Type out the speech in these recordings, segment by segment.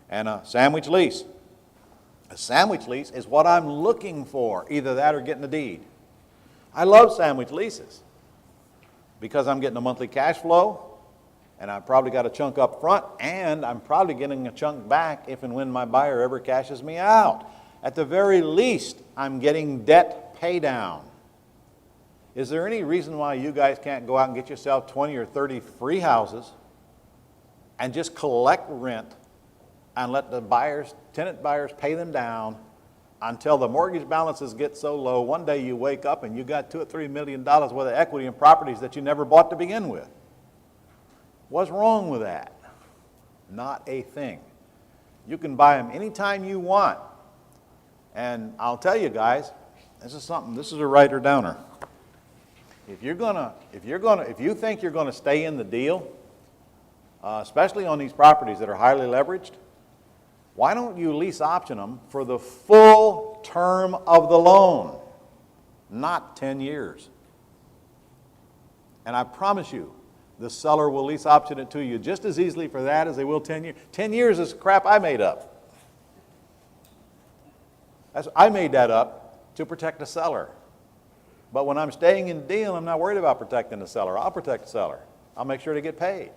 and a sandwich lease. A sandwich lease is what I'm looking for, either that or getting a deed. I love sandwich leases because I'm getting a monthly cash flow, and I've probably got a chunk up front, and I'm probably getting a chunk back if and when my buyer ever cashes me out. At the very least, I'm getting debt pay down. Is there any reason why you guys can't go out and get yourself 20 or 30 free houses and just collect rent and let the buyers, tenant buyers, pay them down until the mortgage balances get so low, one day you wake up and you got $2 or $3 million worth of equity in properties that you never bought to begin with? What's wrong with that? Not a thing. You can buy them anytime you want. And I'll tell you guys, this is a writer downer. If you think you're gonna stay in the deal, especially on these properties that are highly leveraged, why don't you lease option them for the full term of the loan, not 10 years? And I promise you, the seller will lease option it to you just as easily for that as they will 10 years. 10 years is crap I made up. I made that up to protect the seller. But when I'm staying in the deal, I'm not worried about protecting the seller. I'll protect the seller. I'll make sure they get paid.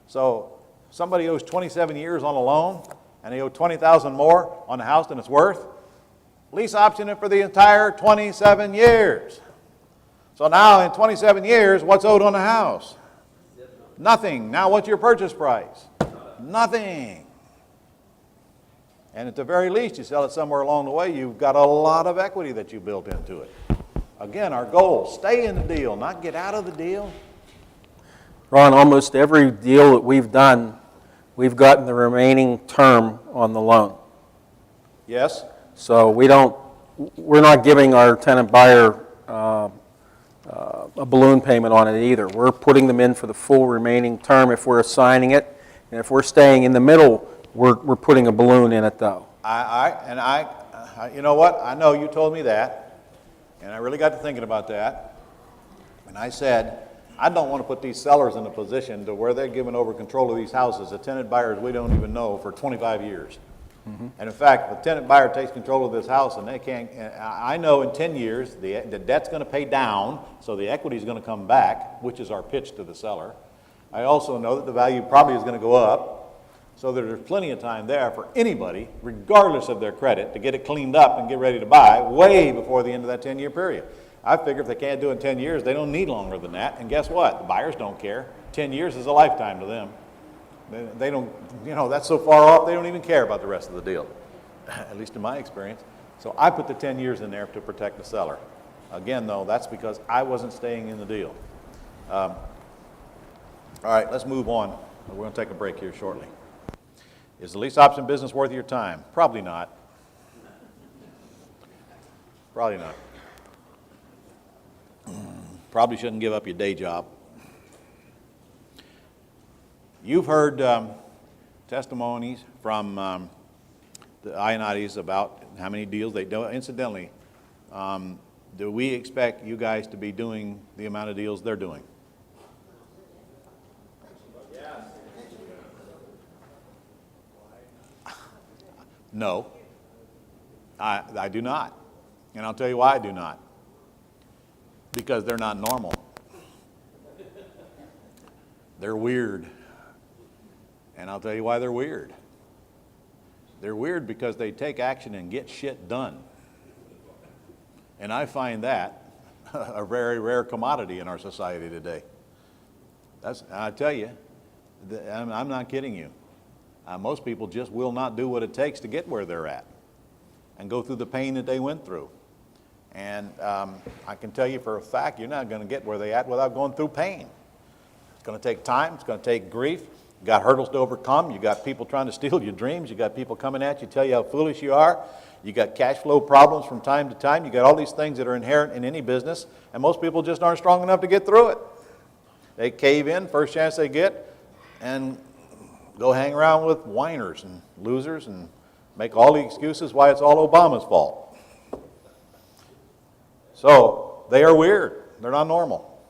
So somebody owes 27 years on a loan, and they owe $20,000 more on the house than it's worth, lease option it for the entire 27 years. So now in 27 years, what's owed on the house? Nothing. Now what's your purchase price? Nothing. And at the very least, you sell it somewhere along the way, you've got a lot of equity that you built into it. Again, our goal, stay in the deal, not get out of the deal. Ron, almost every deal that we've done, we've gotten the remaining term on the loan. Yes. So we're not giving our tenant buyer a balloon payment on it either. We're putting them in for the full remaining term if we're assigning it. And if we're staying in the middle, we're putting a balloon in it though. You know what? I know you told me that, and I really got to thinking about that. And I said, I don't want to put these sellers in a position to where they're giving over control of these houses to tenant buyers we don't even know for 25 years. Mm-hmm. And in fact, the tenant buyer takes control of this house and they can't, I know in 10 years the debt's going to pay down, so the equity is going to come back, which is our pitch to the seller. I also know that the value probably is going to go up, so that there's plenty of time there for anybody, regardless of their credit, to get it cleaned up and get ready to buy way before the end of that 10-year period. I figure if they can't do it in 10 years, they don't need longer than that. And guess what? The buyers don't care. 10 years is a lifetime to them. They don't, that's so far off, they don't even care about the rest of the deal, at least in my experience. So I put the 10 years in there to protect the seller. Again, though, that's because I wasn't staying in the deal. All right, let's move on. We're going to take a break here shortly. Is the lease option business worth your time? Probably not. Probably not. Probably shouldn't give up your day job. You've heard testimonies from the Ioannidis about how many deals they do. Incidentally, do we expect you guys to be doing the amount of deals they're doing? Yes. No, I do not. And I'll tell you why I do not. Because they're not normal. They're weird. And I'll tell you why they're weird. They're weird because they take action and get shit done. And I find that a very rare commodity in our society today. I tell you, I'm not kidding you. Most people just will not do what it takes to get where they're at and go through the pain that they went through. And I can tell you for a fact, you're not going to get where they're at without going through pain. It's going to take time. It's going to take grief. You got hurdles to overcome. You got people trying to steal your dreams. You got people coming at you, tell you how foolish you are. You got cash flow problems from time to time. You got all these things that are inherent in any business, and most people just aren't strong enough to get through it. They cave in first chance they get and go hang around with whiners and losers and make all the excuses why it's all Obama's fault. So they are weird. They're not normal.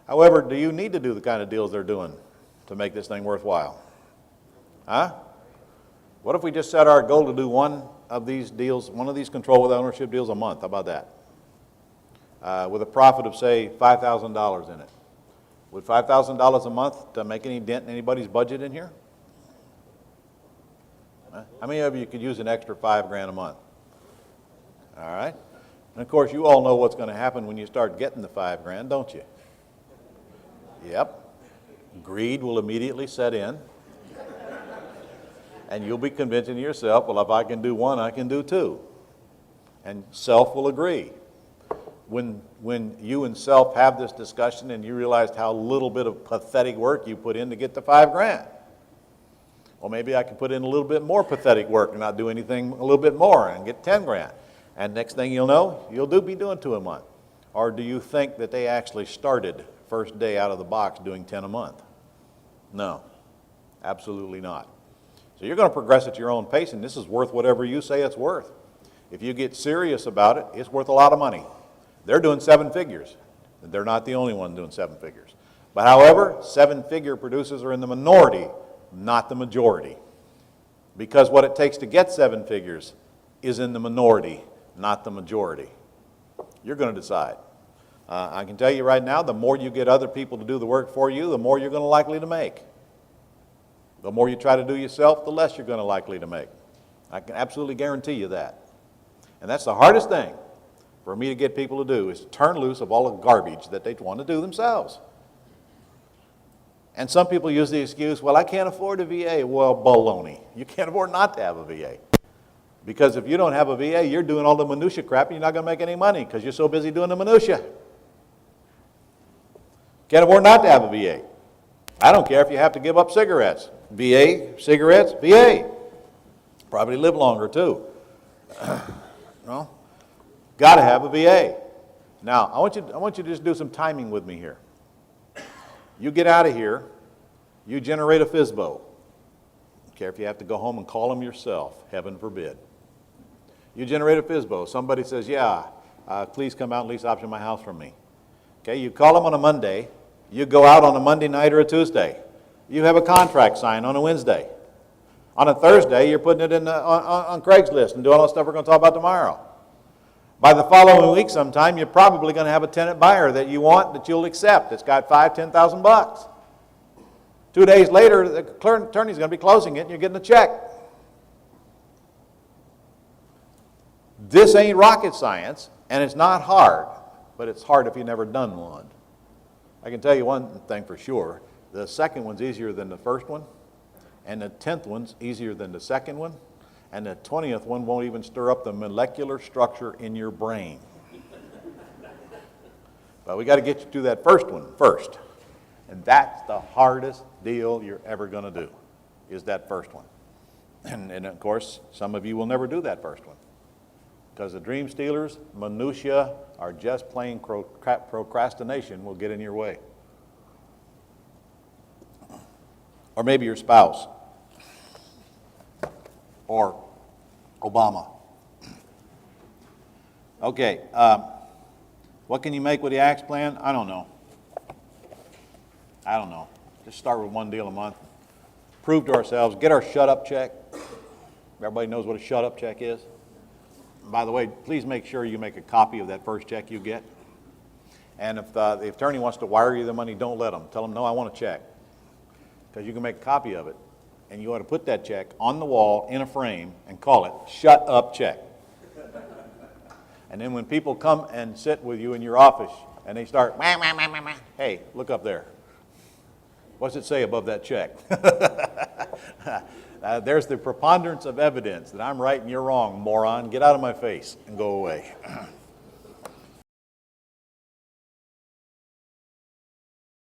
However, do you need to do the kind of deals they're doing to make this thing worthwhile? Huh? What if we just set our goal to do one of these deals, one of these control with ownership deals a month? How about that? With a profit of, say, $5,000 in it. Would $5,000 a month to make any dent in anybody's budget in here? How many of you could use an extra $5,000 a month? All right. And of course, you all know what's going to happen when you start getting the $5,000, don't you? Yep. Greed will immediately set in. And you'll be convincing yourself, well, if I can do one, I can do two. And self will agree. When you and self have this discussion and you realize how little bit of pathetic work you put in to get the $5,000. Well, maybe I can put in a little bit more pathetic work and not do anything a little bit more and get $10,000. And next thing you'll know, you'll be doing 2 a month. Or do you think that they actually started first day out of the box doing 10 a month? No, absolutely not. So you're going to progress at your own pace, and this is worth whatever you say it's worth. If you get serious about it, it's worth a lot of money. They're doing 7 figures. They're not the only one doing 7 figures. But however, 7-figure producers are in the minority, not the majority. Because what it takes to get 7 figures is in the minority, not the majority. You're going to decide. I can tell you right now, the more you get other people to do the work for you, the more you're going to likely to make. The more you try to do yourself, the less you're going to likely to make. I can absolutely guarantee you that. And that's the hardest thing for me to get people to do, is to turn loose of all the garbage that they want to do themselves. And some people use the excuse, well, I can't afford a VA. Well, baloney. You can't afford not to have a VA. Because if you don't have a VA, you're doing all the minutia crap and you're not going to make any money because you're so busy doing the minutia. Can't afford not to have a VA. I don't care if you have to give up cigarettes. VA, cigarettes, VA. Probably live longer too. Well, got to have a VA. Now, I want you to just do some timing with me here. You get out of here, you generate a FSBO. Don't care if you have to go home and call them yourself, heaven forbid. You generate a FSBO. Somebody says, yeah, please come out and lease option my house from me. Okay, you call them on a Monday. You go out on a Monday night or a Tuesday. You have a contract signed on a Wednesday. On a Thursday, you're putting it in on Craigslist and doing all the stuff we're going to talk about tomorrow. By the following week sometime, you're probably going to have a tenant buyer that you want, that you'll accept. It's got $5,000-$10,000. 2 days later, the attorney's going to be closing it and you're getting a check. This ain't rocket science, and it's not hard, but it's hard if you've never done one. I can tell you one thing for sure. The second one's easier than the first one, and the 10th one's easier than the second one, and the 20th one won't even stir up the molecular structure in your brain. But we got to get you to that first one first. And that's the hardest deal you're ever going to do, is that first one. And of course, some of you will never do that first one. Because the dream stealers, minutia, are just plain procrastination will get in your way. Or maybe your spouse. Or Obama. Okay, what can you make with the Axe plan? I don't know. Just start with one deal a month. Prove to ourselves, get our shut-up check. Everybody knows what a shut-up check is. By the way, please make sure you make a copy of that first check you get. And if the attorney wants to wire you the money, don't let them. Tell them, no, I want a check. Because you can make a copy of it. And you ought to put that check on the wall in a frame and call it shut up check. And then when people come and sit with you in your office and they start, wah, wah, wah, wah, wah, hey, look up there. What's it say above that check? There's the preponderance of evidence that I'm right and you're wrong, moron. Get out of my face and go away.